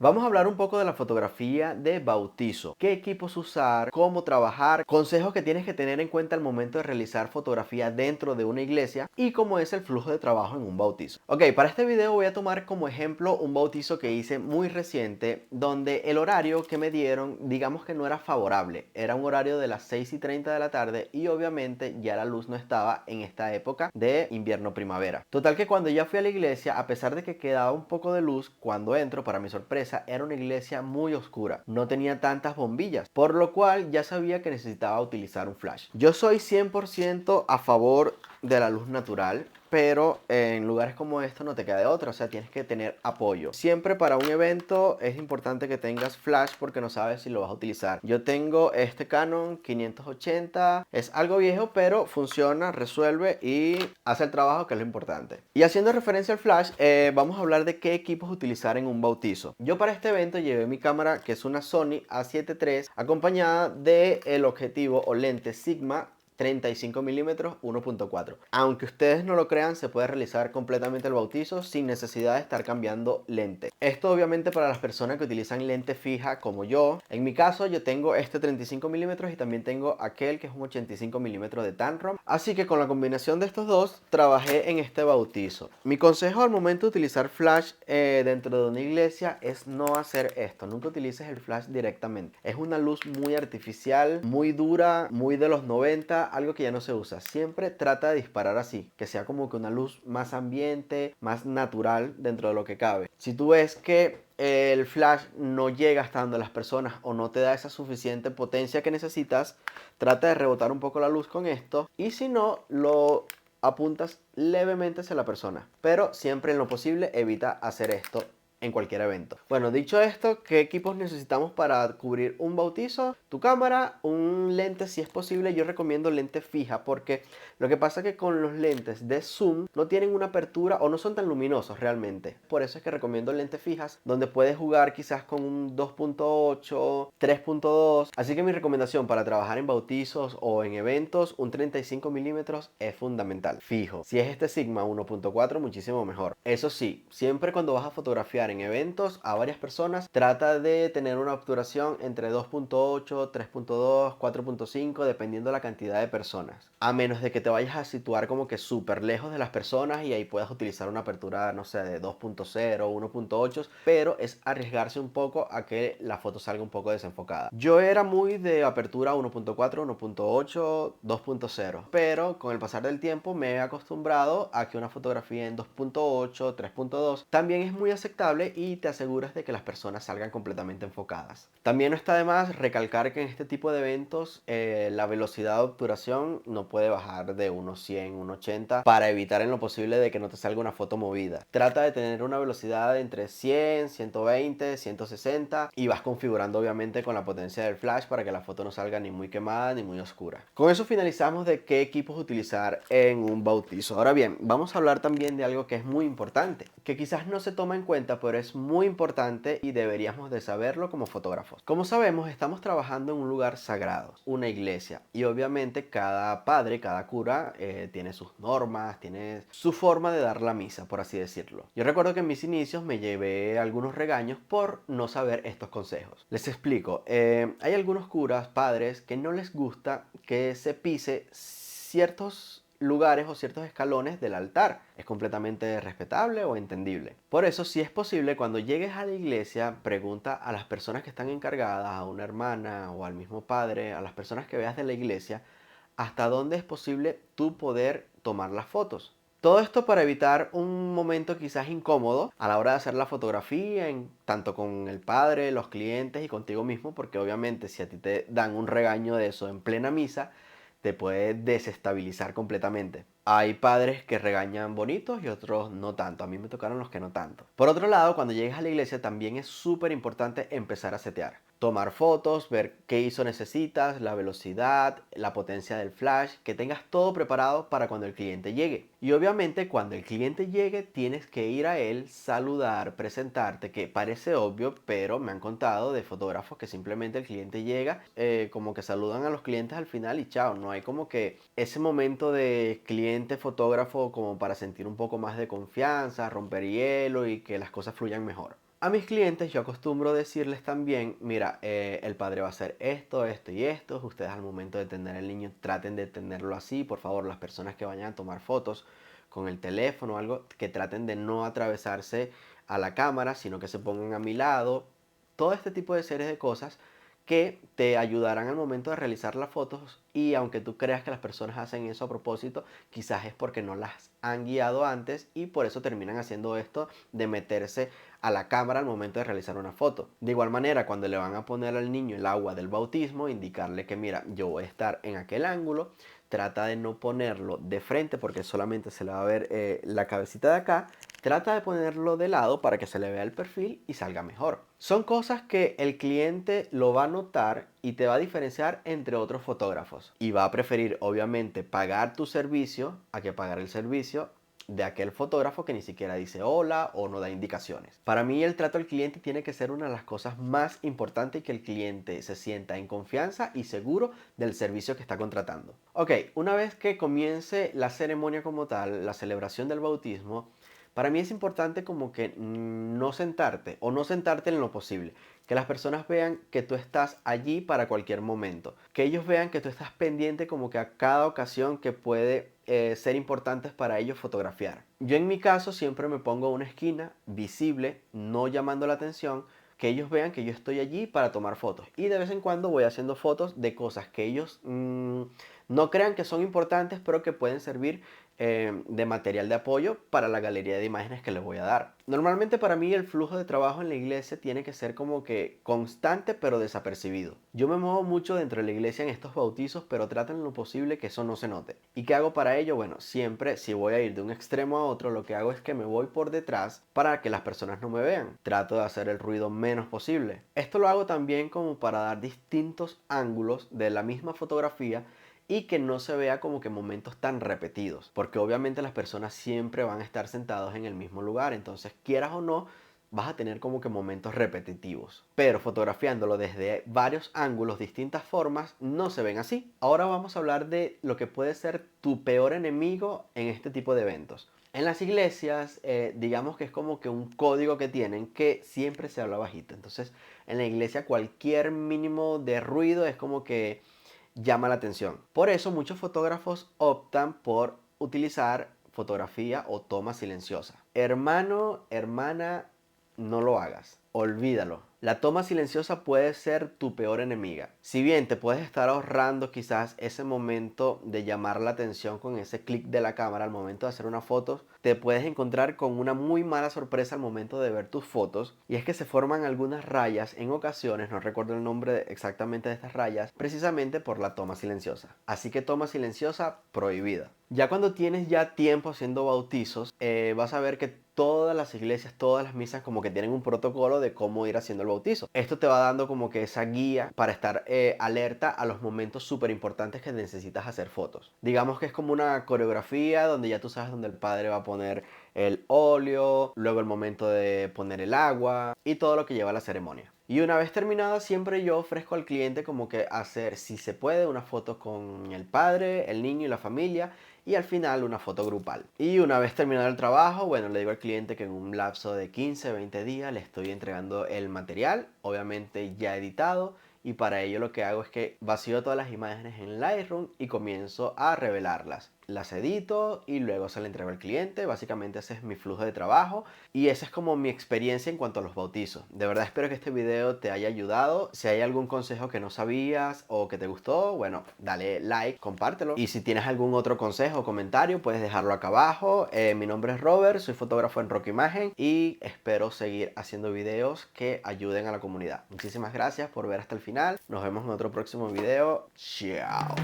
Vamos a hablar un poco de la fotografía de bautizo, qué equipos usar, cómo trabajar, consejos que tienes que tener en cuenta al momento de realizar fotografía dentro de una iglesia y cómo es el flujo de trabajo en un bautizo. Ok, para este video voy a tomar como ejemplo un bautizo que hice muy reciente donde el horario que me dieron digamos que no era favorable, era un horario de las 6:30 de la tarde y obviamente ya la luz no estaba en esta época de invierno-primavera. Total que cuando ya fui a la iglesia, a pesar de que quedaba un poco de luz, cuando entro, para mi sorpresa, era una iglesia muy oscura, no tenía tantas bombillas, por lo cual ya sabía que necesitaba utilizar un flash. Yo soy 100% a favor de la luz natural, pero en lugares como esto no te queda de otra, o sea, tienes que tener apoyo. Siempre para un evento es importante que tengas flash porque no sabes si lo vas a utilizar. Yo tengo este Canon 580, es algo viejo, pero funciona, resuelve y hace el trabajo, que es lo importante. Y haciendo referencia al flash, vamos a hablar de qué equipos utilizar en un bautizo. Yo para este evento llevé mi cámara, que es una Sony A7 III, acompañada del objetivo o lente Sigma 35 milímetros 1.4. Aunque ustedes no lo crean, se puede realizar completamente el bautizo sin necesidad de estar cambiando lente. Esto obviamente para las personas que utilizan lente fija como yo. En mi caso yo tengo este 35 milímetros y también tengo aquel que es un 85 milímetros de Tamron. Así que con la combinación de estos dos trabajé en este bautizo. Mi consejo al momento de utilizar flash dentro de una iglesia es no hacer esto. Nunca utilices el flash directamente. Es una luz muy artificial, muy dura, muy de los 90, algo que ya no se usa. Siempre trata de disparar así, que sea como que una luz más ambiente, más natural dentro de lo que cabe. Si tú ves que el flash no llega hasta donde las personas o no te da esa suficiente potencia que necesitas, trata de rebotar un poco la luz con esto y si no, lo apuntas levemente hacia la persona. Pero siempre en lo posible evita hacer esto en cualquier evento. Bueno, dicho esto, ¿qué equipos necesitamos para cubrir un bautizo? Tu cámara, un lente si es posible. Yo recomiendo lente fija porque lo que pasa es que con los lentes de zoom no tienen una apertura o no son tan luminosos realmente. Por eso es que recomiendo lentes fijas donde puedes jugar quizás con un 2.8, 3.2. Así que mi recomendación para trabajar en bautizos o en eventos, un 35 milímetros es fundamental, fijo. Si es este Sigma 1.4, muchísimo mejor. Eso sí, siempre cuando vas a fotografiar en eventos a varias personas, trata de tener una obturación entre 2.8, 3.2, 4.5, dependiendo de la cantidad de personas. A menos de que te vayas a situar como que súper lejos de las personas y ahí puedas utilizar una apertura, no sé, de 2.0, 1.8, pero es arriesgarse un poco a que la foto salga un poco desenfocada. Yo era muy de apertura 1.4, 1.8, 2.0, pero con el pasar del tiempo me he acostumbrado a que una fotografía en 2.8, 3.2 también es muy aceptable y te aseguras de que las personas salgan completamente enfocadas. También no está de más recalcar que en este tipo de eventos la velocidad de obturación no puede bajar de unos 100, 180 para evitar en lo posible de que no te salga una foto movida. Trata de tener una velocidad entre 100, 120, 160 y vas configurando obviamente con la potencia del flash para que la foto no salga ni muy quemada ni muy oscura. Con eso finalizamos de qué equipos utilizar en un bautizo. Ahora bien, vamos a hablar también de algo que es muy importante, que quizás no se toma en cuenta, pero es muy importante y deberíamos de saberlo como fotógrafos. Como sabemos, estamos trabajando en un lugar sagrado, una iglesia, y obviamente cada padre, cada cura tiene sus normas, tiene su forma de dar la misa, por así decirlo. Yo recuerdo que en mis inicios me llevé algunos regaños por no saber estos consejos. Les explico, hay algunos curas, padres, que no les gusta que se pise ciertos lugares o ciertos escalones del altar. Es completamente respetable o entendible. Por eso, si es posible, cuando llegues a la iglesia, pregunta a las personas que están encargadas, a una hermana o al mismo padre, a las personas que veas de la iglesia, hasta dónde es posible tú poder tomar las fotos. Todo esto para evitar un momento quizás incómodo a la hora de hacer la fotografía, tanto con el padre, los clientes y contigo mismo, porque obviamente si a ti te dan un regaño de eso en plena misa, te puede desestabilizar completamente. Hay padres que regañan bonitos y otros no tanto. A mí me tocaron los que no tanto. Por otro lado, cuando llegues a la iglesia también es súper importante empezar a setear. Tomar fotos, ver qué ISO necesitas, la velocidad, la potencia del flash, que tengas todo preparado para cuando el cliente llegue. Y obviamente cuando el cliente llegue tienes que ir a él, saludar, presentarte, que parece obvio, pero me han contado de fotógrafos que simplemente el cliente llega, como que saludan a los clientes al final y chao. No hay como que ese momento de cliente fotógrafo como para sentir un poco más de confianza, romper hielo y que las cosas fluyan mejor. A mis clientes yo acostumbro decirles también, mira, el padre va a hacer esto, esto y esto. Ustedes al momento de tener el niño traten de tenerlo así. Por favor, las personas que vayan a tomar fotos con el teléfono o algo, que traten de no atravesarse a la cámara, sino que se pongan a mi lado. Todo este tipo de series de cosas que te ayudarán al momento de realizar las fotos, y aunque tú creas que las personas hacen eso a propósito, quizás es porque no las han guiado antes y por eso terminan haciendo esto de meterse a la cámara al momento de realizar una foto. De igual manera, cuando le van a poner al niño el agua del bautismo, indicarle que mira, yo voy a estar en aquel ángulo, trata de no ponerlo de frente porque solamente se le va a ver la cabecita de acá. Trata de ponerlo de lado para que se le vea el perfil y salga mejor. Son cosas que el cliente lo va a notar y te va a diferenciar entre otros fotógrafos. Y va a preferir, obviamente, pagar tu servicio a que pagar el servicio de aquel fotógrafo que ni siquiera dice hola o no da indicaciones. Para mí el trato al cliente tiene que ser una de las cosas más importantes, y que el cliente se sienta en confianza y seguro del servicio que está contratando. Ok, una vez que comience la ceremonia como tal, la celebración del bautismo, para mí es importante como que no sentarte o no sentarte en lo posible. Que las personas vean que tú estás allí para cualquier momento. Que ellos vean que tú estás pendiente como que a cada ocasión que puede ser importantes para ellos fotografiar. Yo en mi caso siempre me pongo a una esquina visible, no llamando la atención, que ellos vean que yo estoy allí para tomar fotos. Y de vez en cuando voy haciendo fotos de cosas que ellos no crean que son importantes, pero que pueden servir de material de apoyo para la galería de imágenes que les voy a dar. Normalmente para mí el flujo de trabajo en la iglesia tiene que ser como que constante pero desapercibido. Yo me muevo mucho dentro de la iglesia en estos bautizos, pero traten en lo posible que eso no se note. ¿Y qué hago para ello? Bueno, siempre si voy a ir de un extremo a otro, lo que hago es que me voy por detrás para que las personas no me vean. Trato de hacer el ruido menos posible. Esto lo hago también como para dar distintos ángulos de la misma fotografía y que no se vea como que momentos tan repetidos, porque obviamente las personas siempre van a estar sentados en el mismo lugar, entonces quieras o no, vas a tener como que momentos repetitivos. Pero fotografiándolo desde varios ángulos, distintas formas, no se ven así. Ahora vamos a hablar de lo que puede ser tu peor enemigo en este tipo de eventos. En las iglesias, digamos que es como que un código que tienen, que siempre se habla bajito. Entonces, en la iglesia cualquier mínimo de ruido es como que llama la atención. Por eso muchos fotógrafos optan por utilizar fotografía o toma silenciosa. Hermano, hermana, no lo hagas. Olvídalo. La toma silenciosa puede ser tu peor enemiga. Si bien te puedes estar ahorrando quizás ese momento de llamar la atención con ese clic de la cámara al momento de hacer una foto, te puedes encontrar con una muy mala sorpresa al momento de ver tus fotos, y es que se forman algunas rayas en ocasiones, no recuerdo el nombre exactamente de estas rayas, precisamente por la toma silenciosa. Así que toma silenciosa prohibida. Ya cuando tienes ya tiempo haciendo bautizos, vas a ver que todas las iglesias, todas las misas como que tienen un protocolo de cómo ir haciendo el bautizo. Esto te va dando como que esa guía para estar alerta a los momentos súper importantes que necesitas hacer fotos. Digamos que es como una coreografía donde ya tú sabes dónde el padre va a poner el óleo, luego el momento de poner el agua y todo lo que lleva a la ceremonia. Y una vez terminada, siempre yo ofrezco al cliente como que hacer, si se puede, una foto con el padre, el niño y la familia, y al final una foto grupal. Y una vez terminado el trabajo, bueno, le digo al cliente que en un lapso de 15, 20 días le estoy entregando el material, obviamente ya editado, y para ello lo que hago es que vacío todas las imágenes en Lightroom y comienzo a revelarlas. Las edito y luego se le entrego al cliente. Básicamente ese es mi flujo de trabajo y esa es como mi experiencia en cuanto a los bautizos. De verdad espero que este video te haya ayudado. Si hay algún consejo que no sabías o que te gustó, bueno, dale like, compártelo. Y si tienes algún otro consejo o comentario, puedes dejarlo acá abajo. Mi nombre es Robert, soy fotógrafo en Rokimagen y espero seguir haciendo videos que ayuden a la comunidad. Muchísimas gracias por ver hasta el final. Nos vemos en otro próximo video. Chao.